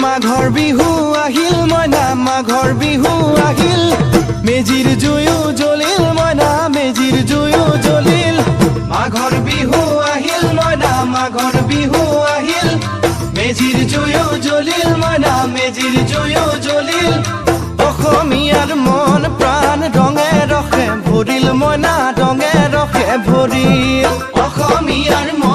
মাঘৰ বিহু আহিল মইনা মাঘৰ বিহু আহিল মেজিৰ জুয়ো জ্বলিল মইনা মেজিৰ জুয়ো জ্বলিল মাঘৰ বিহু আহিল মইনা মাঘৰ বিহু আহিল মেজিৰ জুয়ো জ্বলিল মইনা মেজিৰ জুয়ো জ্বলিল অসমীয়াৰ মন প্ৰাণ ৰঙে ৰসে ভৰিল মইনা ৰঙে ৰসে ভৰিল অসমীয়াৰ মন